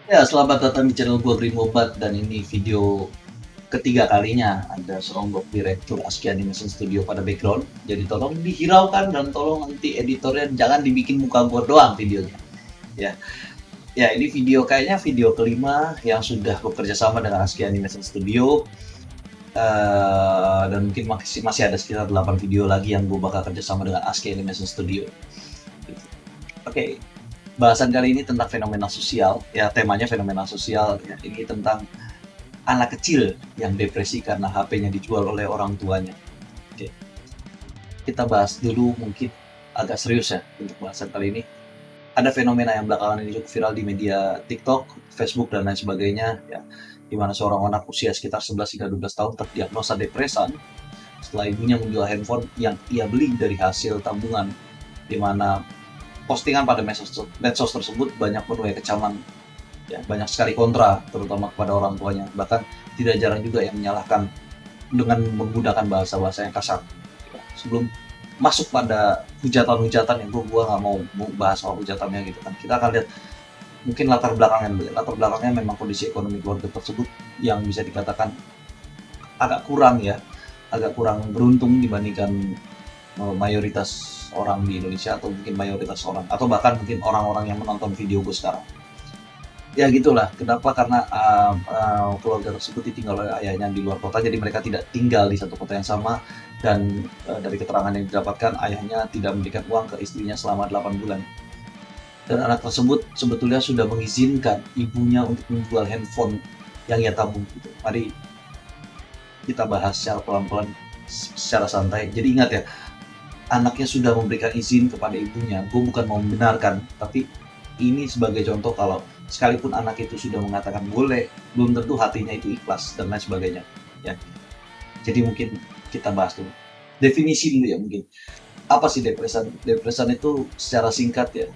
Ya, selamat datang di channel gua Green Mobat dan ini video ketiga kalinya ada seronggok direktur ASKI Animation Studio pada background. Jadi tolong dihiraukan dan tolong nanti editornya jangan dibikin muka gua doang videonya. Ya, ya ini kayaknya video kelima yang sudah bekerja sama dengan ASKI Animation Studio. Dan mungkin masih ada sekitar 8 video lagi yang gue bakal kerja sama dengan ASKI Animation Studio. Oke, bahasan kali ini tentang fenomena sosial. Ya, temanya fenomena sosial. Ya, ini tentang anak kecil yang depresi karena HP-nya dijual oleh orang tuanya. Oke, kita bahas dulu mungkin agak serius ya untuk bahasan kali ini. Ada fenomena yang belakangan ini cukup viral di media TikTok, Facebook, dan lain sebagainya, ya, di mana seorang anak usia sekitar 11 hingga 12 tahun terdiagnosa depresan setelah ibunya menjual handphone yang ia beli dari hasil tabungan, di mana postingan pada medsos tersebut banyak menuai kecaman, ya, banyak sekali kontra, terutama kepada orang tuanya. Bahkan tidak jarang juga yang menyalahkan dengan menggunakan bahasa-bahasa yang kasar. Sebelum masuk pada hujatan-hujatan yang gua nggak mau bahas soal hujatannya gitu kan. Kita akan lihat mungkin latar belakangnya memang kondisi ekonomi keluarga tersebut yang bisa dikatakan agak kurang ya, agak kurang beruntung dibandingkan mayoritas orang di Indonesia atau mungkin mayoritas orang atau bahkan mungkin orang-orang yang menonton video gue sekarang. Ya gitulah, kenapa? Karena keluarga tersebut ditinggal oleh ayahnya di luar kota, jadi mereka tidak tinggal di satu kota yang sama, dan dari keterangan yang didapatkan, ayahnya tidak memberikan uang ke istrinya selama 8 bulan. Dan anak tersebut sebetulnya sudah mengizinkan ibunya untuk menjual handphone yang ia tabung gitu. Mari kita bahas secara pelan-pelan, secara santai. Jadi ingat ya, anaknya sudah memberikan izin kepada ibunya. Gue bukan mau membenarkan, tapi ini sebagai contoh kalau sekalipun anak itu sudah mengatakan boleh, belum tentu hatinya itu ikhlas dan lain sebagainya. Ya, jadi mungkin kita bahas dulu. Definisi dulu ya mungkin. Apa sih depresan? Depresan itu secara singkat ya,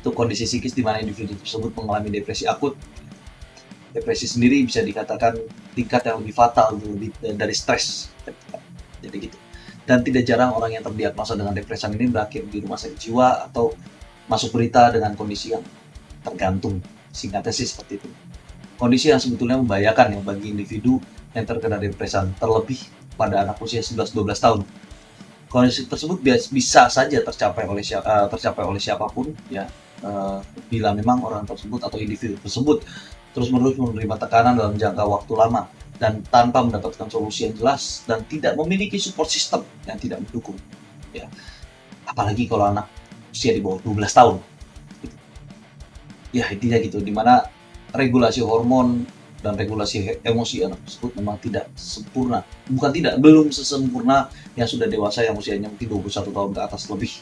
itu kondisi psikis di mana individu tersebut mengalami depresi akut. Depresi sendiri bisa dikatakan tingkat yang lebih fatal, lebih dari stres. Jadi gitu. Dan tidak jarang orang yang terdiagnosa dengan depresan ini berakhir di rumah sakit jiwa atau masuk berita dengan kondisi yang tergantung. Singkatnya sih seperti itu. Kondisi yang sebetulnya membahayakan ya bagi individu yang terkena depresan, terlebih pada anak usia 11-12 tahun. Kondisi tersebut bisa saja tercapai oleh siapapun ya, bila memang orang tersebut atau individu tersebut terus-menerus menerima tekanan dalam jangka waktu lama dan tanpa mendapatkan solusi yang jelas dan tidak memiliki support system yang tidak mendukung, ya, apalagi kalau anak usia di bawah 12 tahun. Ya intinya gitu, dimana regulasi hormon dan regulasi emosi anak tersebut memang tidak sempurna, bukan tidak, belum sesempurna yang sudah dewasa yang usianya mungkin 21 tahun ke atas lebih.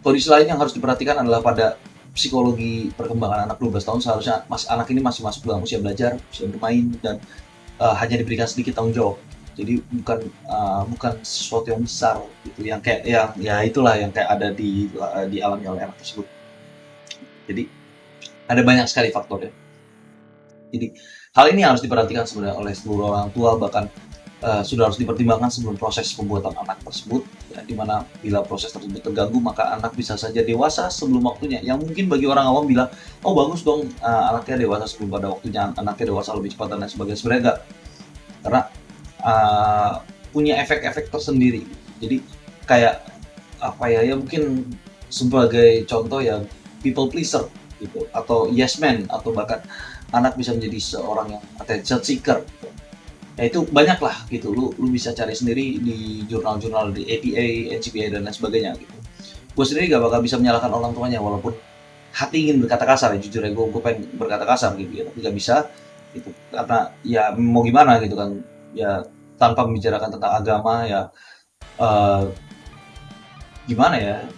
Kondisi lain yang harus diperhatikan adalah pada psikologi perkembangan anak 12 tahun. Seharusnya anak ini masih masuk dalam usia belajar, usia bermain, dan hanya diberikan sedikit tanggung jawab. Jadi bukan sesuatu yang besar gitu, yang kayak yang ya itulah yang kayak ada di alami oleh anak tersebut. Jadi ada banyak sekali faktor ya. Jadi hal ini harus diperhatikan sebenarnya oleh seluruh orang tua, bahkan sudah harus dipertimbangkan sebelum proses pembuatan anak tersebut, ya, dimana bila proses tersebut terganggu maka anak bisa saja dewasa sebelum waktunya, yang mungkin bagi orang awam bilang oh bagus dong, anaknya dewasa sebelum pada waktunya, anaknya dewasa lebih cepat dan lain sebagainya. Sebenarnya enggak, karena uh, punya efek-efek tersendiri. Jadi kayak apa ya, ya mungkin sebagai contoh ya, people pleaser gitu, atau yes man, atau bahkan anak bisa menjadi seorang yang attention seeker gitu. Ya itu banyak lah gitu, lu bisa cari sendiri di jurnal-jurnal di APA, NCPA, dan lain sebagainya gitu. Gue sendiri gak bakal bisa menyalahkan orang tuanya, walaupun hati ingin berkata kasar ya, jujur ya, gue pengen berkata kasar gitu ya, tapi gak bisa gitu, karena ya mau gimana gitu kan, ya tanpa membicarakan tentang agama ya, uh, gimana ya,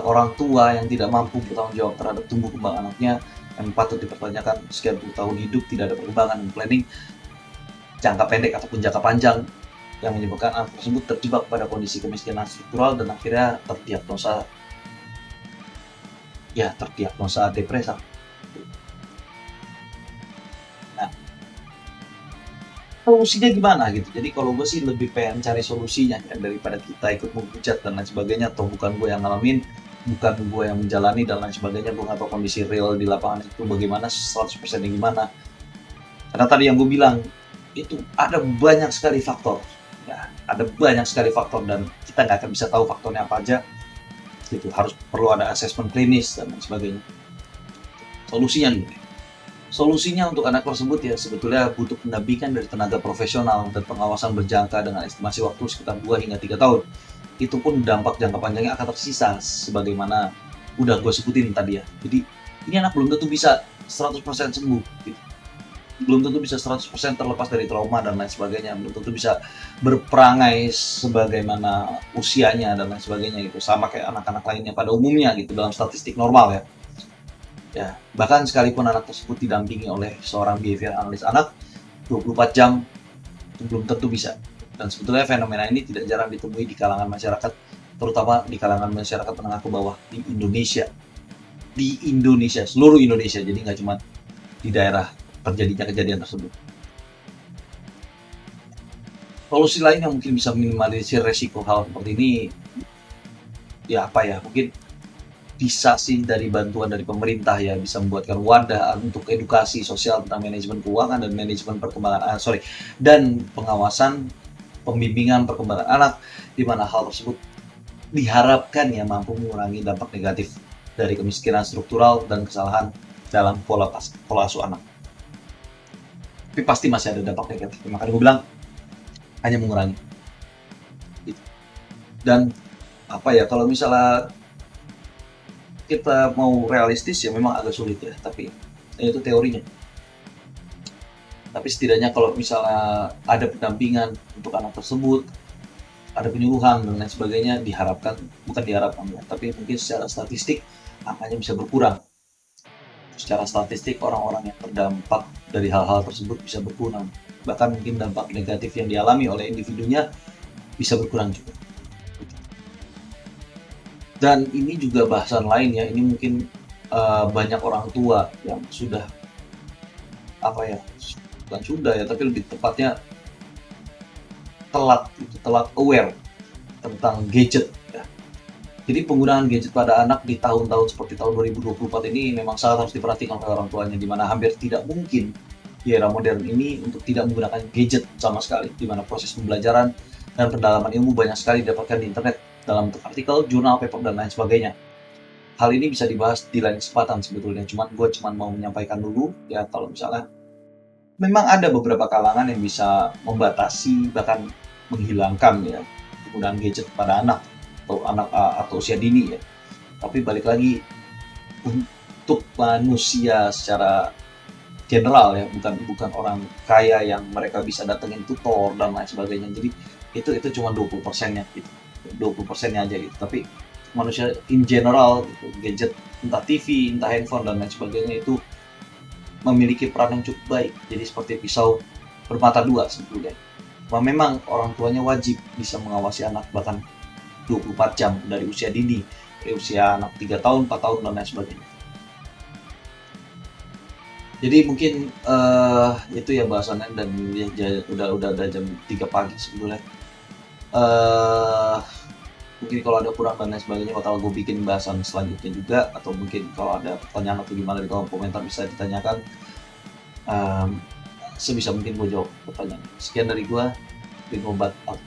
orang tua yang tidak mampu bertanggung jawab terhadap tumbuh kembang anaknya yang patut dipertanyakan. Sekian puluh tahun hidup tidak ada perkembangan dan planning jangka pendek ataupun jangka panjang yang menyebabkan anak tersebut terjebak pada kondisi kemiskinan struktural dan akhirnya terdiagnosa depresi. Nah, solusinya gimana gitu? Jadi kalau gue sih lebih pengen cari solusinya ya, daripada kita ikut menghujat dan lain sebagainya, atau bukan gue yang ngalamin. bukan gue yang menjalani dan lain sebagainya, gue nggak tahu kondisi real di lapangan itu bagaimana 100% gimana. Karena tadi yang gue bilang itu ada banyak sekali faktor, ya, ada banyak sekali faktor dan kita nggak akan bisa tahu faktornya apa aja. Itu harus perlu ada asesmen klinis dan lain sebagainya. Solusinya nih, solusinya untuk anak tersebut ya sebetulnya butuh pendampingan dari tenaga profesional dan pengawasan berjangka dengan estimasi waktu sekitar 2 hingga 3 tahun. Itu pun dampak jangka panjangnya akan tersisa sebagaimana udah gue sebutin tadi ya. Jadi ini anak belum tentu bisa 100% sembuh gitu. Belum tentu bisa 100% terlepas dari trauma dan lain sebagainya, belum tentu bisa berperangai sebagaimana usianya dan lain sebagainya gitu, sama kayak anak-anak lainnya pada umumnya gitu dalam statistik normal ya. Ya, bahkan sekalipun anak tersebut didampingi oleh seorang behavior analis anak 24 jam belum tentu bisa. Dan sebetulnya fenomena ini tidak jarang ditemui di kalangan masyarakat, terutama di kalangan masyarakat menengah ke bawah di Indonesia. Di Indonesia, seluruh Indonesia, jadi nggak cuma di daerah terjadinya kejadian tersebut. Solusi lain yang mungkin bisa minimalisir resiko hal seperti ini, ya apa ya, mungkin bisa sih dari bantuan dari pemerintah ya, bisa membuatkan wadah untuk edukasi sosial tentang manajemen keuangan dan manajemen perkembangan dan pengawasan pembimbingan perkembangan anak, di mana hal tersebut diharapkan ya mampu mengurangi dampak negatif dari kemiskinan struktural dan kesalahan dalam pola asuh anak. Tapi pasti masih ada dampak negatif, makanya gue bilang hanya mengurangi. Dan apa ya, kalau misalnya kita mau realistis ya memang agak sulit ya, tapi itu teorinya. Tapi setidaknya kalau misalnya ada pendampingan untuk anak tersebut, ada penyuluhan dan lain sebagainya, bukan diharapkan ya, tapi mungkin secara statistik angkanya bisa berkurang. Secara statistik orang-orang yang terdampak dari hal-hal tersebut bisa berkurang, bahkan mungkin dampak negatif yang dialami oleh individunya bisa berkurang juga. Dan ini juga bahasan lain ya, ini mungkin banyak orang tua yang sudah bukan sudah ya, tapi lebih tepatnya telat aware tentang gadget ya. Jadi penggunaan gadget pada anak di tahun-tahun seperti tahun 2024 ini memang sangat harus diperhatikan oleh orang tuanya, di mana hampir tidak mungkin di era modern ini untuk tidak menggunakan gadget sama sekali, di mana proses pembelajaran dan pendalaman ilmu banyak sekali didapatkan di internet dalam bentuk artikel, jurnal, paper, dan lain sebagainya. Hal ini bisa dibahas di lain kesempatan sebetulnya, gue mau menyampaikan dulu ya, kalau misalnya memang ada beberapa kalangan yang bisa membatasi bahkan menghilangkan ya penggunaan gadget pada anak atau usia dini ya. Tapi balik lagi, untuk manusia secara general ya, bukan orang kaya yang mereka bisa datengin tutor dan lain sebagainya. Jadi itu cuma 20%-nya gitu. 20%-nya aja gitu. Tapi manusia in general gitu, gadget entah TV, entah handphone dan lain sebagainya itu memiliki peran yang cukup baik. Jadi seperti pisau bermata dua sebetulnya. Memang orang tuanya wajib bisa mengawasi anak bahkan 24 jam dari usia dini, dari usia anak 3 tahun, 4 tahun, dan lain sebagainya. Jadi mungkin itu ya bahasannya, dan ya, udah jam 3 pagi sebetulnya. Mungkin kalau ada kurang dan lain sebagainya bakal gue bikin bahasan selanjutnya juga, atau mungkin kalau ada pertanyaan atau gimana di kolom komentar bisa ditanyakan. Sebisa mungkin gue jawab pertanyaan. Sekian dari gue, Big Obat out.